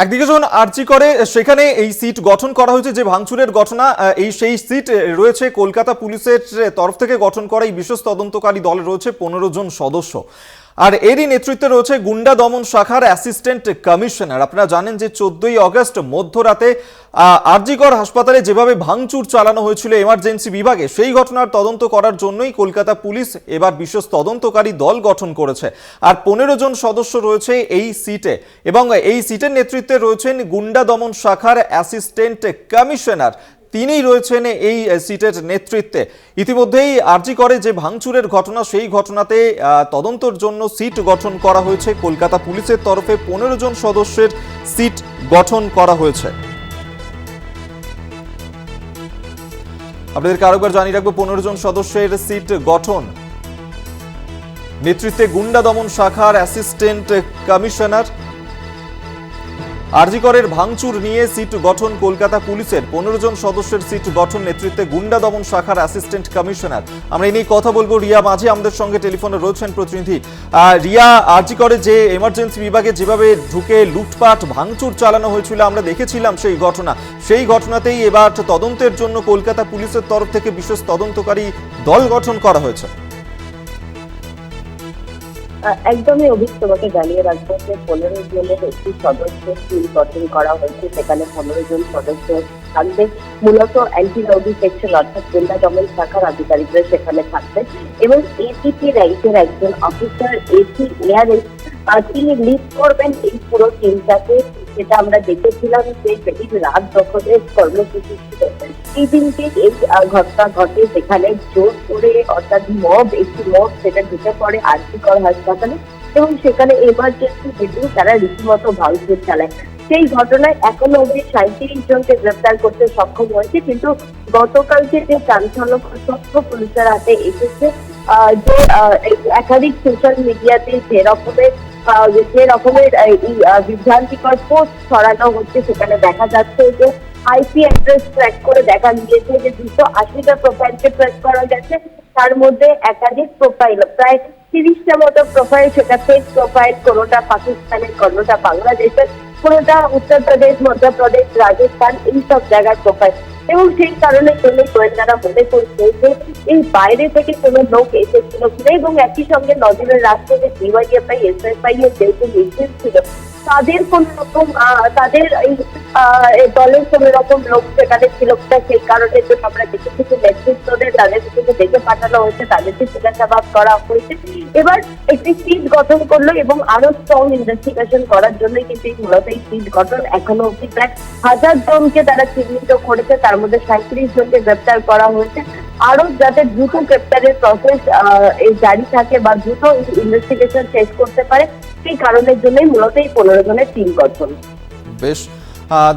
একদিকে যখন আরজি করে সেখানে এই সিট গঠন করা হয়েছে, যে ভাঙচুরের ঘটনা সেই সিট রয়েছে কলকাতা পুলিশের তরফ থেকে গঠন করা এই বিশেষ তদন্তকারী দলে রয়েছে 15 জন সদস্য। আর এরই নেতৃত্বে রয়েছে গুন্ডা দমন শাখার অ্যাসিস্ট্যান্ট কমিশনার। আপনারা জানেন যে 14ই অগস্ট মধ্যরাতে আরজিকর হাসপাতালে যেভাবে ভাঙচুর চালানো হয়েছিল এমার্জেন্সি বিভাগে, সেই ঘটনার তদন্ত করার জন্যই কলকাতা পুলিশ এবার বিশেষ তদন্তকারী দল গঠন করেছে। আর 15 জন সদস্য রয়েছে এই সিটে, এবং এই সিটের নেতৃত্বে রয়েছেন গুন্ডা দমন শাখার অ্যাসিস্ট্যান্ট কমিশনার। তিনিই রয়েছেন এই সিটের নেতৃত্বে। ইতিমধ্যেই আরজি করে যে ভাঙচুরের ঘটনা, সেই ঘটনাতে তদন্তের জন্য সিট গঠন করা হয়েছে। কলকাতা পুলিশের তরফে 15 জন সদস্যের সিট গঠন করা হয়েছে। আপনাদেরকে আরেকবার জানিয়ে রাখবো, 15 জন সদস্যের সিট গঠন, নেতৃত্বে গুন্ডা দমন শাখার অ্যাসিস্ট্যান্ট কমিশনার। আরজি করের ভাঙচুর নিয়ে সিট গঠন কলকাতা পুলিশের 15 জন সদস্যের সিট গঠন, নেতৃত্বে গুন্ডা দমন শাখার অ্যাসিস্ট্যান্ট কমিশনার। আমরা এই নিয়ে কথা বলবো। রিয়া মাঝি আমাদের সঙ্গে টেলিফোনে রয়েছেন প্রতিনিধি। রিয়া, আরজি করে যে এমার্জেন্সি বিভাগে যেভাবে ঢুকে লুটপাট ভাঙচুর চালানো হয়েছিল আমরা দেখেছিলাম সেই ঘটনাতেই এবার তদন্তের জন্য কলকাতা পুলিশের তরফ থেকে বিশেষ তদন্তকারী দল গঠন করা হয়েছে। একদমই তোমাকে জানিয়ে রাখবো যে 15 জনের একটি সদস্য টিম গঠন করা হয়েছে। সেখানে 15 জন সদস্য থাকবে, মূলত অ্যান্টি রাউডি সেকশন অর্থাৎ গুন্ডা দমন শাখার আধিকারিকরা সেখানে থাকবে, এবং এসিপি র্যাঙ্কের একজন অফিসার এসি এআরএস তিনি লিড করবেন এই পুরো টিমটাকে। যেটা আমরা দেখেছিলাম যে সেদিন রাত দখলের কর্মসূচি ছিল, এই দিনকে এই ঘটনা ঘটে যেখানে জোর করে অর্থাৎ একটি মব সেটা ঢুকে পড়ে আরজি কর হাসপাতালে, এবং সেখানে এমার্জেন্সি বিল্ডিং তারা রীতিমতো ভাঙচুর চালায়। সেই ঘটনায় এখনো অব্দি 37 জনকে গ্রেপ্তার করতে সক্ষম হয়েছে, কিন্তু গতকালকে যে চাঞ্চল্যকর তথ্য পুলিশের হাতে এসেছে যে একাধিক সোশ্যাল মিডিয়াতে যে রকমের বিভ্রান্তিকর পোস্ট ছড়ানো হচ্ছে, সেখানে দেখা যাচ্ছে যে আইপি অ্যাড্রেস ট্র্যাক করে দেখা গিয়েছে যে 280টা প্রোফাইলকে ট্র্যাক করা গেছে। তার মধ্যে একাধিক প্রোফাইল, প্রায় 30টা মতো প্রোফাইল, সেটা ফেক প্রোফাইল, কোনোটা পাকিস্তানের, কোনোটা বাংলাদেশের, কোনোটা উত্তরপ্রদেশ, মধ্যপ্রদেশ, রাজস্থান, এইসব জায়গার প্রোফাইল। এবং সেই কারণে গোয়েন্দারা মনে করছে যে এই বাইরে থেকে কোনো লোক এসেছিল কিনা, এবং একই সঙ্গে নজরের রাখছে যে ডিওয়াইএফআই, এসএফআই এর যেহেতু মিছিল ছিল, তাদের কোন রকম তাদের এই দলের কোন রকম লোক সেখানে ছিল কিনা, সেই কারণে জন্য আমরা কিছু কিছু নেতৃত্বদের তাদের থেকে দেখে পাঠানো হয়েছে, তাদেরকে জিজ্ঞাসাবাদ করা হয়েছে। এবার একটি সিট গঠন করলো, এবং আরো স্ট্রং ইনভেস্টিগেশন করার জন্য কিন্তু মূলত এই সিট গঠন। এখনো অব্দি প্রায় 1000 জনকে তারা চিহ্নিত করেছে, তার মধ্যে 37 জনকে গ্রেপ্তার করা হয়েছে। আরো যাতে দ্রুত গ্রেপ্তারের প্রসেস জারি থাকে বা দ্রুত ইনভেস্টিগেশন শেষ করতে পারে, সেই কারণের জন্যই মূলত এই 15 জনের টিম গঠন। বেশ,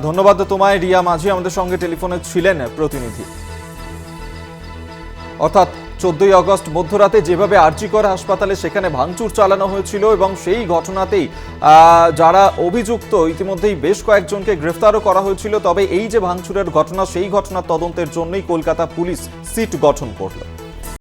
ধন্যবাদ তোমায় রিয়া মাঝি, আমাদের সঙ্গে টেলিফোনে ছিলেন প্রতিনিধি। অর্থাৎ 14ই অগস্ট মধ্যরাতে যেভাবে আরজি কর হাসপাতালে সেখানে ভাঙচুর চালানো হয়েছিল, এবং সেই ঘটনাতেই যারা অভিযুক্ত ইতিমধ্যেই বেশ কয়েকজনকে গ্রেফতারও করা হয়েছিল। তবে এই যে ভাঙচুরের ঘটনা, সেই ঘটনার তদন্তের জন্যই কলকাতা পুলিশ সিট গঠন করল।